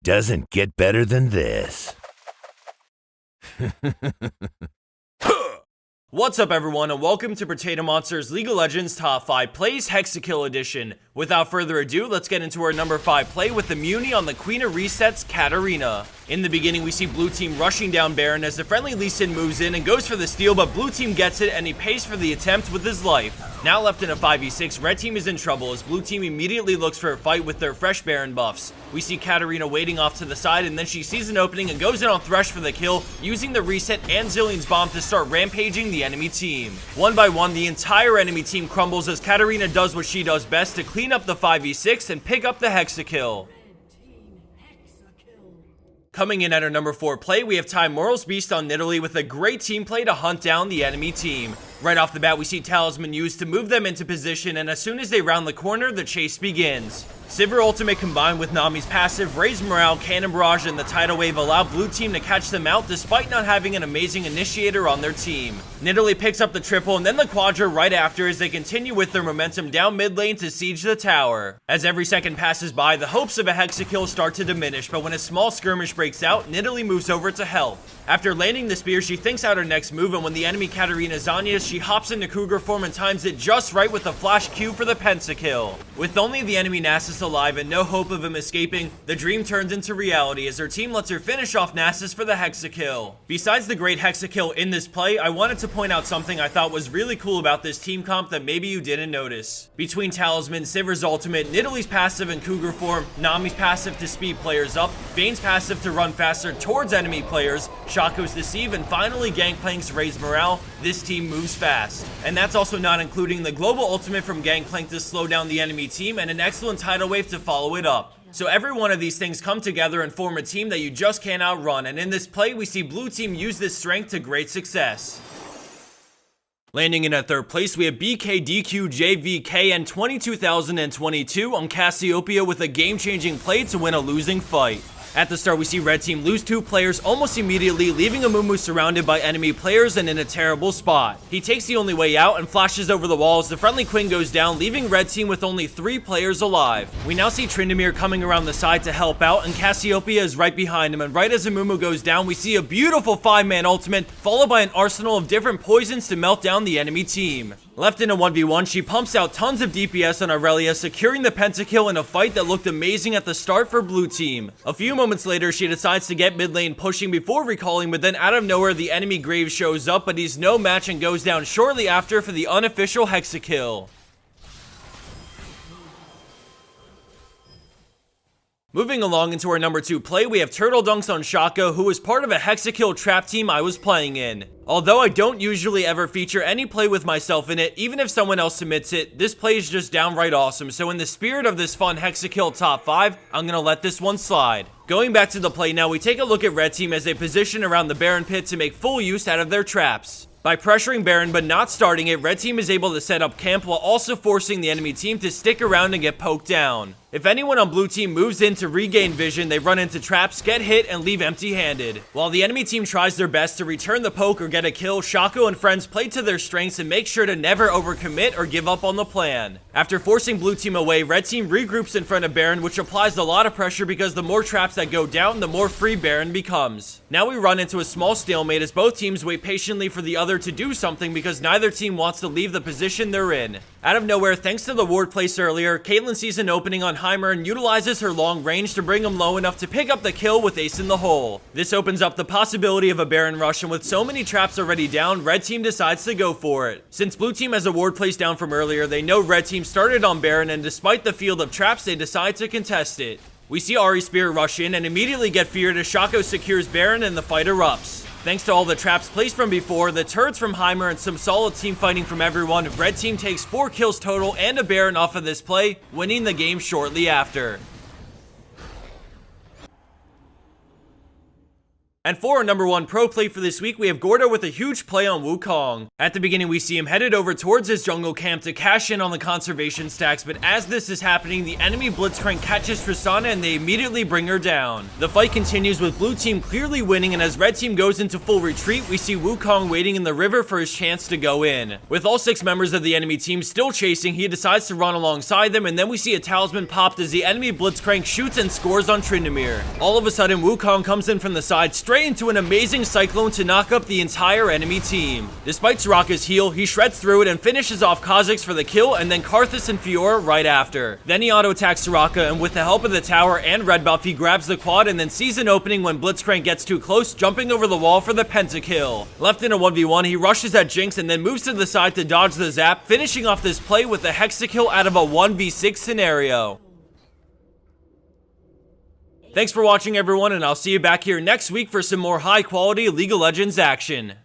doesn't get better than this. What's up everyone and welcome to Potato Monster's League of Legends Top 5 Plays Hexakill Edition. Without further ado, let's get into our number 5 play with the Muni on the Queen of Resets, Katarina. In the beginning, we see blue team rushing down Baron as the friendly Lee Sin moves in and goes for the steal, but blue team gets it and he pays for the attempt with his life. Now left in a 5v6, red team is in trouble as blue team immediately looks for a fight with their fresh Baron buffs. We see Katarina waiting off to the side and then she sees an opening and goes in on Thresh for the kill, using the reset and Zillion's bomb to start rampaging the enemy team. One by one, the entire enemy team crumbles as Katarina does what she does best to clean up the 5v6 and pick up the Hexakill. Coming in at our number 4 play, we have Time Moral's Beast on Italy with a great team play to hunt down the enemy team. Right off the bat, we see Talisman used to move them into position, and as soon as they round the corner, the chase begins. Sivir ultimate combined with Nami's passive, Raise Morale, Cannon Barrage, and the Tidal Wave allow blue team to catch them out despite not having an amazing initiator on their team. Nidalee picks up the triple and then the quadra right after as they continue with their momentum down mid lane to siege the tower. As every second passes by, the hopes of a Hexakill start to diminish, but when a small skirmish breaks out, Nidalee moves over to help. After landing the spear, she thinks out her next move, and when the enemy Katarina Zanyas, she hops into Cougar form and times it just right with a flash Q for the pentakill. With only the enemy Nasıl alive and no hope of him escaping, the dream turns into reality as her team lets her finish off Nasıl for the Hexakill. Besides the great Hexakill in this play, I wanted to point out something I thought was really cool about this team comp that maybe you didn't notice. Between Talisman, Sivir's ultimate, Nidalee's passive in Cougar form, Nami's passive to speed players up, Vayne's passive to run faster towards enemy players, Shaco's Deceive, and finally Gangplank's Raise Morale, this team moves fast. And that's also not including the global ultimate from Gangplank to slow down the enemy team and an excellent tidal wave to follow it up. So every one of these things come together and form a team that you just can't outrun, and in this play we see blue team use this strength to great success. Landing in at 3rd place, we have BKDQJVK and 22,022 on Cassiopeia with a game-changing play to win a losing fight. At the start, we see red team lose 2 players almost immediately, leaving Amumu surrounded by enemy players and in a terrible spot. He takes the only way out and flashes over the walls. The friendly Queen goes down, leaving red team with only 3 players alive. We now see Tryndamere coming around the side to help out, and Cassiopeia is right behind him, and right as Amumu goes down, we see a beautiful 5-man ultimate, followed by an arsenal of different poisons to melt down the enemy team. Left in a 1v1, she pumps out tons of DPS on Aurelia, securing the pentakill in a fight that looked amazing at the start for blue team. A few moments later, she decides to get mid lane pushing before recalling, but then out of nowhere, the enemy Graves shows up, but he's no match and goes down shortly after for the unofficial Hexakill. Moving along into our number 2 play, we have Turtle Dunks on Shaco, who is part of a Hexakill trap team I was playing in. Although I don't usually ever feature any play with myself in it, even if someone else submits it, this play is just downright awesome, so in the spirit of this fun Hexakill top 5, I'm gonna let this one slide. Going back to the play now, we take a look at red team as they position around the Baron pit to make full use out of their traps. By pressuring Baron but not starting it, red team is able to set up camp while also forcing the enemy team to stick around and get poked down. If anyone on blue team moves in to regain vision, they run into traps, get hit, and leave empty-handed. While the enemy team tries their best to return the poke or get a kill, Shaco and friends play to their strengths and make sure to never overcommit or give up on the plan. After forcing blue team away, red team regroups in front of Baron, which applies a lot of pressure because the more traps that go down, the more free Baron becomes. Now we run into a small stalemate as both teams wait patiently for the other to do something because neither team wants to leave the position they're in. Out of nowhere, thanks to the ward placed earlier, Caitlyn sees an opening on Heimer and utilizes her long range to bring him low enough to pick up the kill with Ace in the hole. This opens up the possibility of a Baron rush, and with so many traps already down, red team decides to go for it. Since blue team has a ward placed down from earlier, they know red team started on Baron, and despite the field of traps, they decide to contest it. We see Ahri Spear rush in and immediately get feared as Shaco secures Baron and the fight erupts. Thanks to all the traps placed from before, the turrets from Heimer, and some solid team fighting from everyone, red team takes 4 kills total and a Baron off of this play, winning the game shortly after. And for our number 1 pro play for this week, we have Gordo with a huge play on Wukong. At the beginning, we see him headed over towards his jungle camp to cash in on the conservation stacks, but as this is happening, the enemy Blitzcrank catches Tristana and they immediately bring her down. The fight continues with blue team clearly winning, and as red team goes into full retreat, we see Wukong waiting in the river for his chance to go in. With all 6 members of the enemy team still chasing, he decides to run alongside them, and then we see a talisman popped as the enemy Blitzcrank shoots and scores on Tryndamere. All of a sudden, Wukong comes in from the side straight into an amazing cyclone to knock up the entire enemy team. Despite Soraka's heal, he shreds through it and finishes off Kha'Zix for the kill, and then Karthus and Fiora right after. Then he auto-attacks Soraka, and with the help of the tower and red buff, he grabs the quad and then sees an opening when Blitzcrank gets too close, jumping over the wall for the pentakill. Left in a 1v1, he rushes at Jinx and then moves to the side to dodge the zap, finishing off this play with a Hexakill out of a 1v6 scenario. Thanks for watching, everyone, and I'll see you back here next week for some more high-quality League of Legends action.